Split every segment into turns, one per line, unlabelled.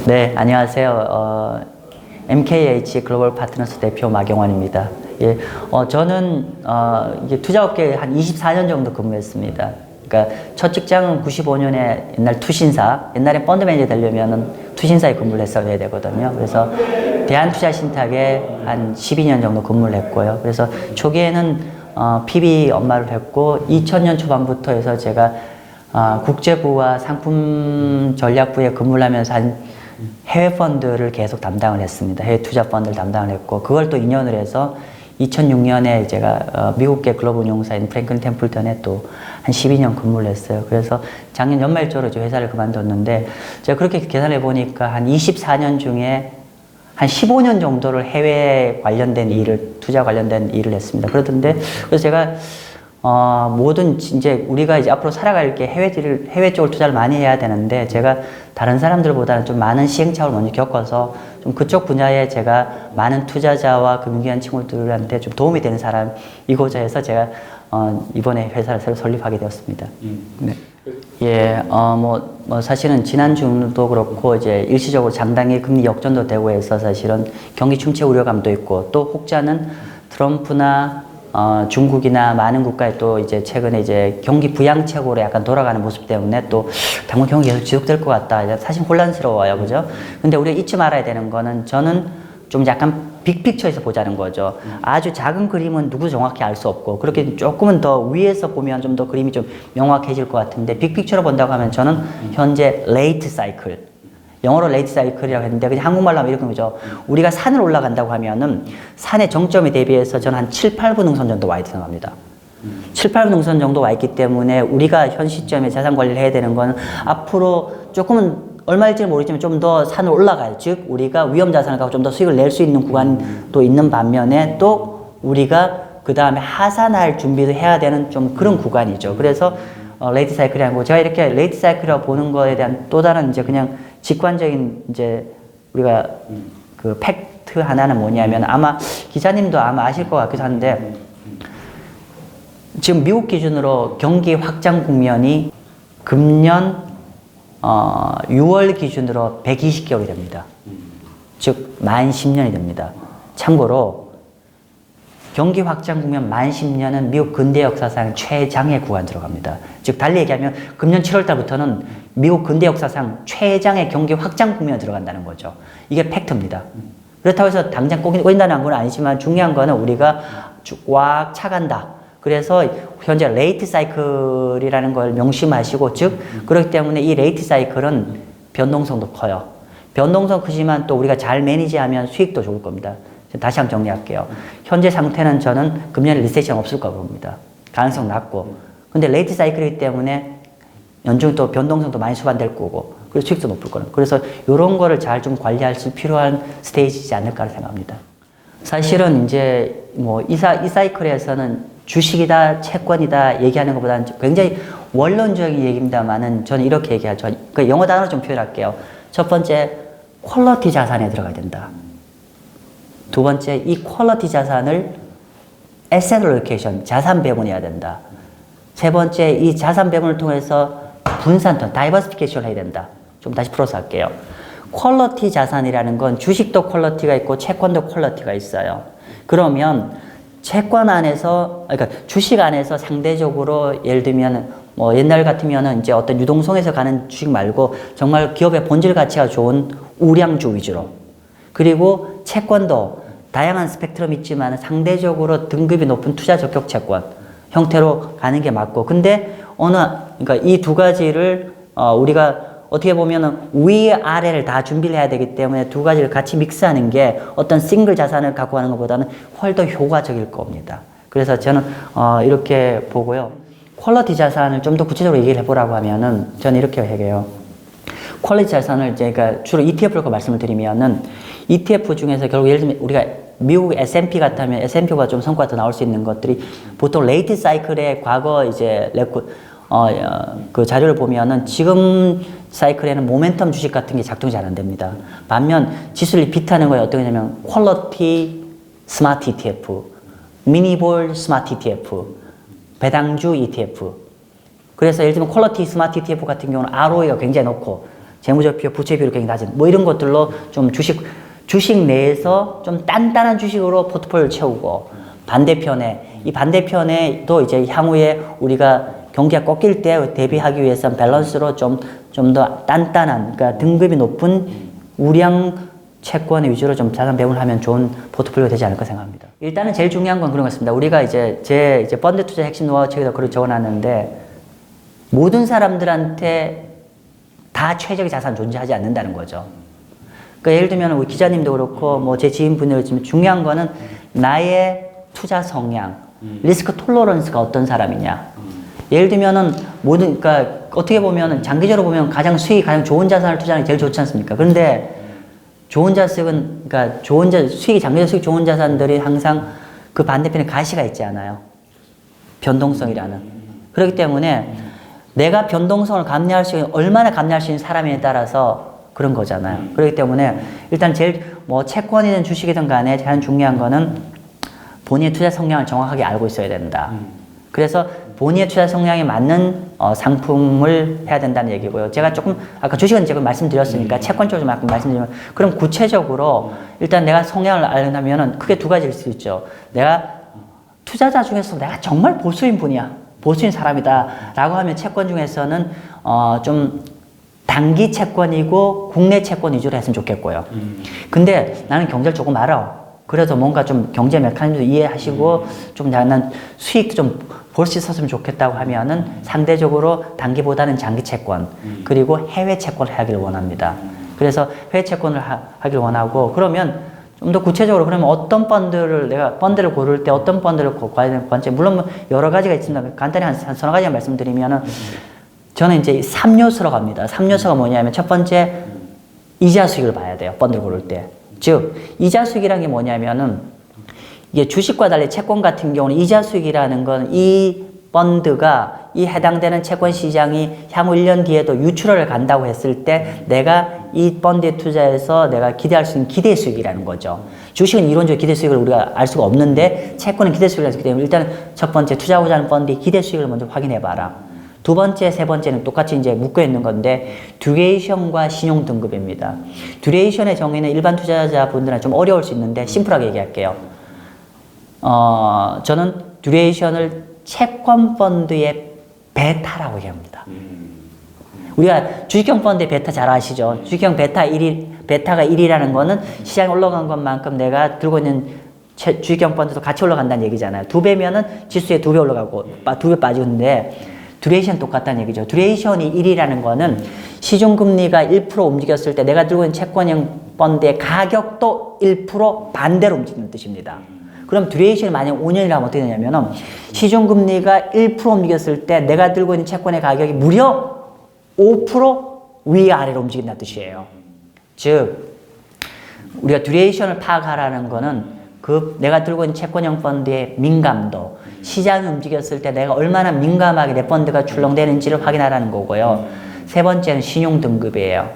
네, 안녕하세요. MKH 글로벌 파트너스 대표 마경환입니다. 예, 저는 이게 투자업계에 한 24년 정도 근무했습니다. 그러니까 첫 직장은 95년에 옛날 투신사, 옛날에 펀드 매니저 되려면은 투신사에 근무를 했어야 되거든요. 그래서 대한투자신탁에 한 12년 정도 근무를 했고요. 그래서 초기에는 PB 업무를 했고 2000년 초반부터 해서 제가 국제부와 상품 전략부에 근무를 하면서 한 해외 펀드를 계속 담당을 했습니다. 해외 투자 펀드를 담당을 했고, 그걸 또 2년을 해서 2006년에 제가 미국계 글로벌 운용사인 프랭클린 템플턴에 또 한 12년 근무를 했어요. 그래서 작년 연말적으로 저 회사를 그만뒀는데, 제가 그렇게 계산해 보니까 한 24년 중에 한 15년 정도를 해외 관련된 일을, 투자 관련된 일을 했습니다. 그러던데, 그래서 제가 모든 이제 우리가 이제 앞으로 살아갈 게 해외 쪽을 투자를 많이 해야 되는데, 제가 다른 사람들보다는 좀 많은 시행착오를 먼저 겪어서 좀 그쪽 분야에 제가 많은 투자자와 금융기관 친구들한테 좀 도움이 되는 사람이고자 해서 제가 이번에 회사를 새로 설립하게 되었습니다. 네. 예, 사실은 지난주도 그렇고, 이제 일시적으로 장단기 금리 역전도 되고 해서 사실은 경기 침체 우려감도 있고, 또 혹자는 트럼프나 중국이나 많은 국가에 또 이제 최근에 이제 경기 부양책으로 약간 돌아가는 모습 때문에 또 당분 경기 계속 지속될 것 같다. 사실 혼란스러워요. 그죠? 근데 우리가 잊지 말아야 되는 거는, 저는 좀 약간 빅픽처에서 보자는 거죠. 아주 작은 그림은 누구도 정확히 알 수 없고, 그렇게 조금은 더 위에서 보면 좀 더 그림이 좀 명확해질 것 같은데, 빅픽처로 본다고 하면 저는 현재 레이트 사이클, 영어로 레이트 사이클이라고 했는데 그냥 한국말로 하면 이렇게 거죠. 우리가 산을 올라간다고 하면은 산의 정점에 대비해서 저는 한 7, 8분 능선 정도 와 있다고 생각합니다. 7, 8분 능선 정도 와 있기 때문에 우리가 현 시점에 자산 관리를 해야 되는 건, 앞으로 조금은 얼마일지는 모르지만 좀 더 산을 올라갈, 즉 우리가 위험 자산을 갖고 좀 더 수익을 낼 수 있는 구간도 있는 반면에, 또 우리가 그 다음에 하산할 준비도 해야 되는 좀 그런 구간이죠. 그래서 레이트 사이클이라고, 제가 이렇게 레이트 사이클이라고 보는 거에 대한 또 다른 이제 그냥 직관적인 이제 우리가 그 팩트 하나는 뭐냐면, 아마 기자님도 아마 아실 것 같기도 한데, 지금 미국 기준으로 경기 확장 국면이 금년 6월 기준으로 120개월이 됩니다. 즉 만 10년이 됩니다. 참고로 경기 확장 국면 만 10년은 미국 근대 역사상 최장의 구간 들어갑니다. 즉 달리 얘기하면 금년 7월 달부터는 미국 근대 역사상 최장의 경기 확장 국면에 들어간다는 거죠. 이게 팩트입니다. 그렇다고 해서 당장 꼬인다는 건 아니지만, 중요한 거는 우리가 꽉 차간다. 그래서 현재 레이트 사이클이라는 걸 명심하시고, 즉 그렇기 때문에 이 레이트 사이클은 변동성도 커요. 변동성 크지만 또 우리가 잘 매니지하면 수익도 좋을 겁니다. 다시 한번 정리할게요. 현재 상태는 저는 금년에 리세션 없을 거라고 봅니다. 가능성 낮고. 근데 레이트 사이클이기 때문에 연중 또 변동성도 많이 수반될 거고, 그래서 수익도 높을 거는. 그래서 이런 거를 잘 좀 관리할 수 필요한 스테이지지 않을까 생각합니다. 사실은 이제 이 사이클에서는 주식이다, 채권이다 얘기하는 것보다는 굉장히 원론적인 얘기입니다만은, 저는 이렇게 얘기하죠. 그 영어 단어로 좀 표현할게요. 첫 번째, 퀄러티 자산에 들어가야 된다. 두 번째, 이 퀄러티 자산을 에셋 알로케이션, 자산 배분해야 된다. 세 번째, 이 자산 배분을 통해서 분산턴, 다이버시피케이션을 해야 된다. 좀 다시 풀어서 할게요. 퀄러티 자산이라는 건 주식도 퀄러티가 있고 채권도 퀄러티가 있어요. 그러면 채권 안에서, 그러니까 주식 안에서 상대적으로, 예를 들면 옛날 같으면은 이제 어떤 유동성에서 가는 주식 말고 정말 기업의 본질 가치가 좋은 우량주 위주로, 그리고 채권도 다양한 스펙트럼이 있지만 상대적으로 등급이 높은 투자 적격 채권 형태로 가는 게 맞고, 근데 그러니까 이 두 가지를 우리가 어떻게 보면은 위아래를 다 준비를 해야 되기 때문에 두 가지를 같이 믹스하는 게 어떤 싱글 자산을 갖고 가는 것보다는 훨씬 더 효과적일 겁니다. 그래서 저는 이렇게 보고요. 퀄러티 자산을 좀 더 구체적으로 얘기를 해보라고 하면은, 저는 이렇게 얘기해요. 퀄러티 자산을 제가 주로 ETF를 말씀을 드리면은, ETF 중에서 결국 예를 들면 우리가 미국 S&P 같다면 S&P가 좀 성과가 더 나올 수 있는 것들이, 보통 레이트 사이클의 과거 이제 그 자료를 보면은 지금 사이클에는 모멘텀 주식 같은 게 작동이 잘 안 됩니다. 반면 지수를 비트하는 거에 어떤 거냐면 퀄러티 스마트 ETF, 미니볼 스마트 ETF, 배당주 ETF. 그래서 예를 들면 퀄러티 스마트 ETF 같은 경우는 ROE가 굉장히 높고 재무제표, 부채 비율이 굉장히 낮은 뭐 이런 것들로 좀 주식 내에서 좀 단단한 주식으로 포트폴리오를 채우고 반대편에 이 반대편에도 이제 향후에 우리가 경기가 꺾일 때 대비하기 위해서 밸런스로 좀 더 단단한 그러니까 등급이 높은 우량 채권 위주로 좀 자산 배분을 하면 좋은 포트폴리오 되지 않을까 생각합니다. 일단은 제일 중요한 건 그런 것 같습니다. 우리가 이제 펀드 투자 핵심 노하우 책에다 그걸 적어놨는데 모든 사람들한테 다 최적의 자산 존재하지 않는다는 거죠. 그러니까 예를 들면 우리 기자님도 그렇고 뭐 제 지인분들 지금 중요한 거는 나의 투자 성향, 리스크 톨러런스가 어떤 사람이냐. 예를 들면은 그러니까 어떻게 보면은 장기적으로 보면 수익이 가장 좋은 자산을 투자하는 게 제일 좋지 않습니까? 그런데 좋은 자식은, 그러니까 장기적 수익 좋은 자산들이 항상 그 반대편에 가시가 있지 않아요. 변동성이라는. 그렇기 때문에 내가 변동성을 얼마나 감내할 수 있는 사람에 따라서 그런 거잖아요. 그렇기 때문에 일단 제일 뭐 채권이든 주식이든 간에 가장 중요한 거는 본인의 투자 성향을 정확하게 알고 있어야 된다. 그래서 본인의 투자 성향에 맞는 상품을 해야 된다는 얘기고요. 제가 아까 주식은 제가 말씀드렸으니까 채권 쪽으로 좀 말씀드리면, 그럼 구체적으로 일단 내가 성향을 알려면은 크게 두 가지일 수 있죠. 내가 투자자 중에서 내가 정말 보수인 분이야. 보수인 사람이다. 라고 하면 채권 중에서는 좀 단기 채권이고 국내 채권 위주로 했으면 좋겠고요. 근데 나는 경제를 조금 알아. 그래서 뭔가 좀 경제 메커니즘도 이해하시고 좀 난 수익도 좀 볼 수 있었으면 좋겠다고 하면은 상대적으로 단기보다는 장기 채권 그리고 해외 채권을 하기를 원합니다. 그래서 해외 채권을 하기를 원하고, 그러면 좀 더 구체적으로 그러면 어떤 내가 펀드를 고를 때 어떤 펀드를 고려해야 되는지, 물론 여러 가지가 있습니다. 간단히 한 서너 가지만 말씀드리면은 저는 이제 3요소로 갑니다. 3요소가 뭐냐면 첫 번째 이자 수익을 봐야 돼요. 펀드를 고를 때. 즉 이자 수익이라는 게 뭐냐면은 이게 주식과 달리 채권 같은 경우는 이자 수익이라는 건 이 펀드가 이 해당되는 채권 시장이 향후 1년 뒤에도 유출을 간다고 했을 때 내가 이 펀드에 투자해서 내가 기대할 수 있는 기대 수익이라는 거죠. 주식은 이론적으로 기대 수익을 우리가 알 수가 없는데 채권은 기대 수익을 알 수 있기 때문에 일단 첫 번째 투자하고자 하는 펀드의 기대 수익을 먼저 확인해 봐라. 두 번째, 세 번째는 똑같이 이제 묶여 있는 건데 듀레이션과 신용 등급입니다. 듀레이션의 정의는 일반 투자자분들은 좀 어려울 수 있는데 심플하게 얘기할게요. 저는 듀레이션을 채권 펀드의 베타라고 얘기합니다. 우리가 주식형 펀드의 베타 잘 아시죠? 주식형 베타가 1이라는 거는 시장이 올라간 것만큼 내가 들고 있는 주식형 펀드도 같이 올라간다는 얘기잖아요. 2배면은 지수에 2배 올라가고 2배 빠지는데 듀레이션 똑같다는 얘기죠. 듀레이션이 1이라는 거는 시중금리가 1% 움직였을 때 내가 들고 있는 채권형 펀드의 가격도 1% 반대로 움직이는 뜻입니다. 그럼 듀레이션이 만약 5년이라면 어떻게 되냐면은 시중금리가 1% 움직였을 때 내가 들고 있는 채권의 가격이 무려 5% 위아래로 움직인다는 뜻이에요. 즉 우리가 듀레이션을 파악하라는 거는 내가 들고 있는 채권형 펀드의 민감도, 시장이 움직였을 때 내가 얼마나 민감하게 내 펀드가 출렁대는지를 확인하라는 거고요. 세 번째는 신용 등급이에요.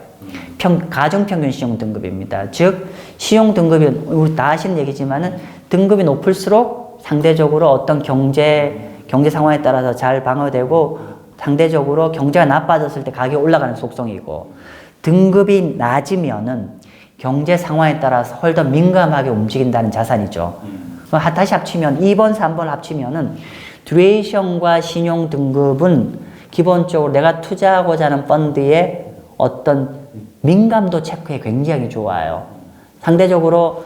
가중평균 신용 등급입니다. 즉 신용 등급이 우리 다 아시는 얘기지만은 등급이 높을수록 상대적으로 어떤 경제 상황에 따라서 잘 방어되고 상대적으로 경제가 나빠졌을 때 가격이 올라가는 속성이고, 등급이 낮으면은 경제 상황에 따라서 훨 더 민감하게 움직인다는 자산이죠. 다시 합치면 2번, 3번 합치면은 듀레이션과 신용 등급은 기본적으로 내가 투자하고자 하는 펀드의 어떤 민감도 체크에 굉장히 좋아요. 상대적으로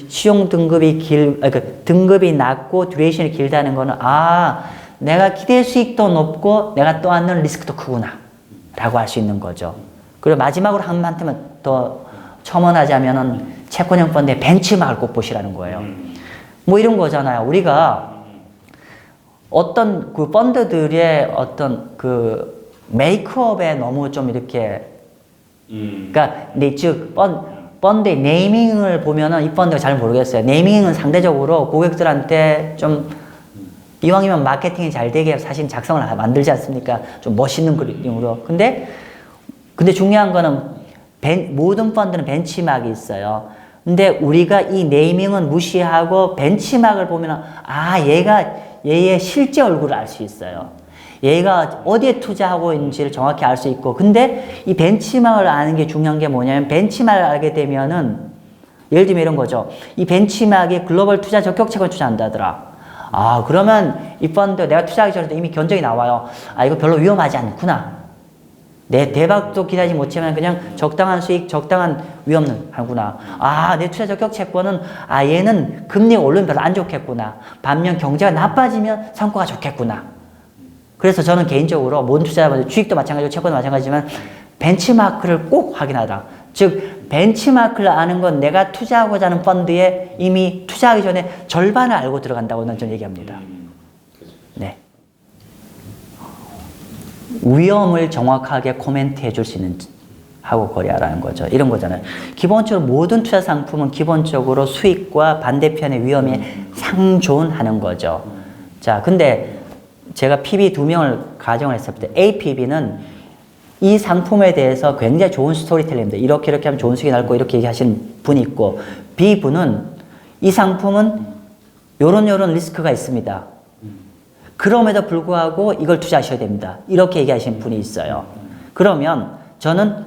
신용 등급이 등급이 낮고 듀레이션이 길다는 거는 내가 기대 수익도 높고 내가 떠안는 리스크도 크구나 라고 할 수 있는 거죠. 그리고 마지막으로 한테만 더 첨언하자면은 채권형 펀드의 벤치마크를 꼭 보시라는 거예요. 뭐 이런 거잖아요. 우리가 어떤 그 펀드들의 어떤 그 메이크업에 너무 좀 이렇게 그러니까 즉 펀드의 네이밍을 보면은 이 펀드가 잘 모르겠어요. 네이밍은 상대적으로 고객들한테 좀 이왕이면 마케팅이 잘 되게 사실 작성을 만들지 않습니까? 좀 멋있는 그림으로. 근데 중요한 거는 모든 펀드는 벤치마크가 있어요. 근데 우리가 이 네이밍은 무시하고 벤치마크를 보면은 얘가 얘의 실제 얼굴을 알 수 있어요. 얘가 어디에 투자하고 있는지를 정확히 알 수 있고, 근데 이 벤치마크를 아는 게 중요한 게 뭐냐면, 벤치마크를 알게 되면은 예를 들면 이런 거죠. 이 벤치마크에 글로벌 투자 적격채권 투자한다더라. 아, 그러면 이 펀드 내가 투자하기 전에도 이미 견적이 나와요. 아, 이거 별로 위험하지 않구나. 내 대박도 기대하지 못하면 그냥 적당한 수익, 적당한 위험은 하구나. 아, 내 투자 적격 채권은, 아, 얘는 금리가 오르면 별로 안 좋겠구나. 반면 경제가 나빠지면 성과가 좋겠구나. 그래서 저는 개인적으로 모든 투자자분들, 주식도 마찬가지고 채권도 마찬가지지만 벤치마크를 꼭 확인하라. 즉, 벤치마크를 아는 건 내가 투자하고자 하는 펀드에 이미 투자하기 전에 절반을 알고 들어간다고 저는 얘기합니다. 네. 위험을 정확하게 코멘트해 줄 수 있는 하고 거래하라는 거죠. 이런 거잖아요. 기본적으로 모든 투자 상품은 기본적으로 수익과 반대편의 위험에 상존하는 거죠. 자, 근데 제가 PB 2명을 가정을 했을 때 A PB는 이 상품에 대해서 굉장히 좋은 스토리텔링입니다. 이렇게 하면 좋은 수익이 날 거 이렇게 얘기하신 분이 있고, B 분은 이 상품은 요런 리스크가 있습니다. 그럼에도 불구하고 이걸 투자하셔야 됩니다. 이렇게 얘기하시는 분이 있어요. 그러면 저는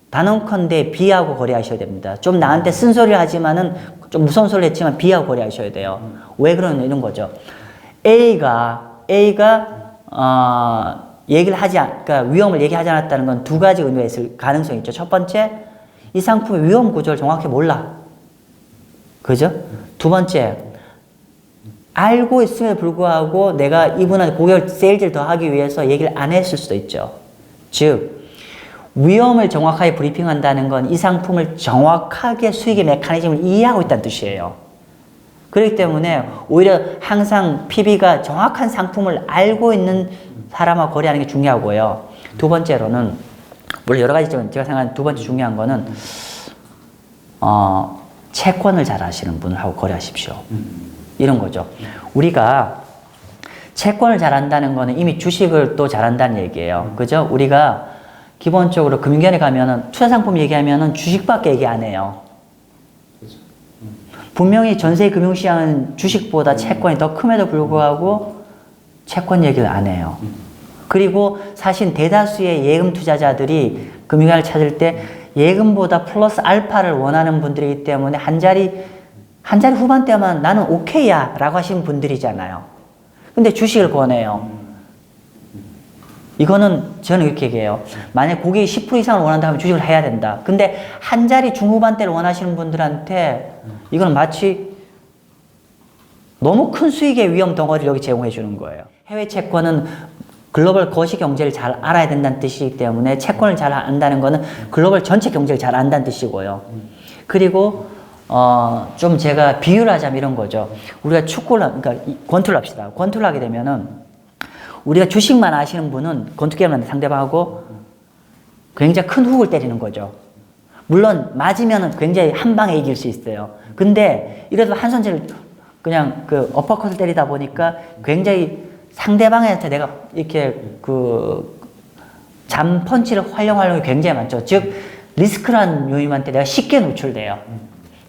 단언컨대 B하고 거래하셔야 됩니다. 좀 나한테 쓴소리를 하지만은 좀 무서운 소리를 했지만 B하고 거래하셔야 돼요. 왜 그러냐 이런 거죠. A가 그러니까 위험을 얘기하지 않았다는 건 두 가지 의미가 있을 가능성이 있죠. 첫 번째, 이 상품의 위험 구조를 정확히 몰라. 그죠? 두 번째, 알고 있음에도 불구하고 내가 이분한테 고객 세일즈를 더 하기 위해서 얘기를 안 했을 수도 있죠. 즉, 위험을 정확하게 브리핑한다는 건 이 상품을 정확하게 수익의 메커니즘을 이해하고 있다는 뜻이에요. 그렇기 때문에 오히려 항상 PB가 정확한 상품을 알고 있는 사람하고 거래하는 게 중요하고요. 두 번째로는, 물론 여러 가지 있지만 제가 생각하는 두 번째 중요한 거는, 채권을 잘 아시는 분하고 거래하십시오. 이런 거죠. 우리가 채권을 잘한다는 거는 이미 주식을 또 잘한다는 얘기예요. 그죠? 우리가 기본적으로 금융권에 가면은 투자상품 얘기하면은 주식밖에 얘기 안 해요. 분명히 전세 금융시장은 주식보다 채권이 더 큼에도 불구하고 채권 얘기를 안 해요. 그리고 사실 대다수의 예금 투자자들이 금융권을 찾을 때 예금보다 플러스 알파를 원하는 분들이기 때문에 한 자리 후반대만 나는 오케이야 라고 하시는 분들이잖아요. 근데 주식을 권해요. 이거는 저는 이렇게 얘기해요. 만약 고객이 10% 이상을 원한다 하면 주식을 해야 된다. 근데 한 자리 중후반대를 원하시는 분들한테 이거는 마치 너무 큰 수익의 위험 덩어리를 여기 제공해 주는 거예요. 해외 채권은 글로벌 거시 경제를 잘 알아야 된다는 뜻이기 때문에 채권을 잘 안다는 거는 글로벌 전체 경제를 잘 안다는 뜻이고요. 그리고 좀 제가 비유를 하자면 이런 거죠. 우리가 그러니까 권투를 합시다. 권투를 하게 되면은 우리가 주식만 아시는 분은 권투 게임을 하는 상대방하고 굉장히 큰 훅을 때리는 거죠. 물론 맞으면은 굉장히 한 방에 이길 수 있어요. 근데 이래도 한 손질을 그냥 그 어퍼컷을 때리다 보니까 굉장히 상대방한테 내가 이렇게 잠 펀치를 활용하려는 게 굉장히 많죠. 즉 리스크라는 요인한테 내가 쉽게 노출돼요.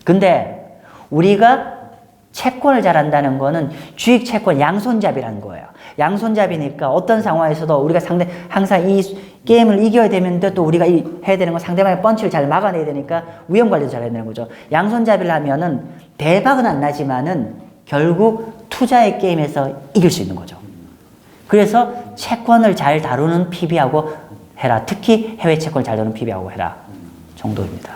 근데 우리가 채권을 잘한다는 거는 주식 채권 양손잡이라는 거예요. 양손잡이니까 어떤 상황에서도 우리가 항상 이 게임을 이겨야 되는데 또 우리가 해야 되는 건 상대방의 펀치를 잘 막아내야 되니까 위험 관리도 잘 해야 되는 거죠. 양손잡이를 하면은 대박은 안 나지만은 결국 투자의 게임에서 이길 수 있는 거죠. 그래서 채권을 잘 다루는 PB하고 해라. 특히 해외 채권을 잘 다루는 PB하고 해라. 정도입니다.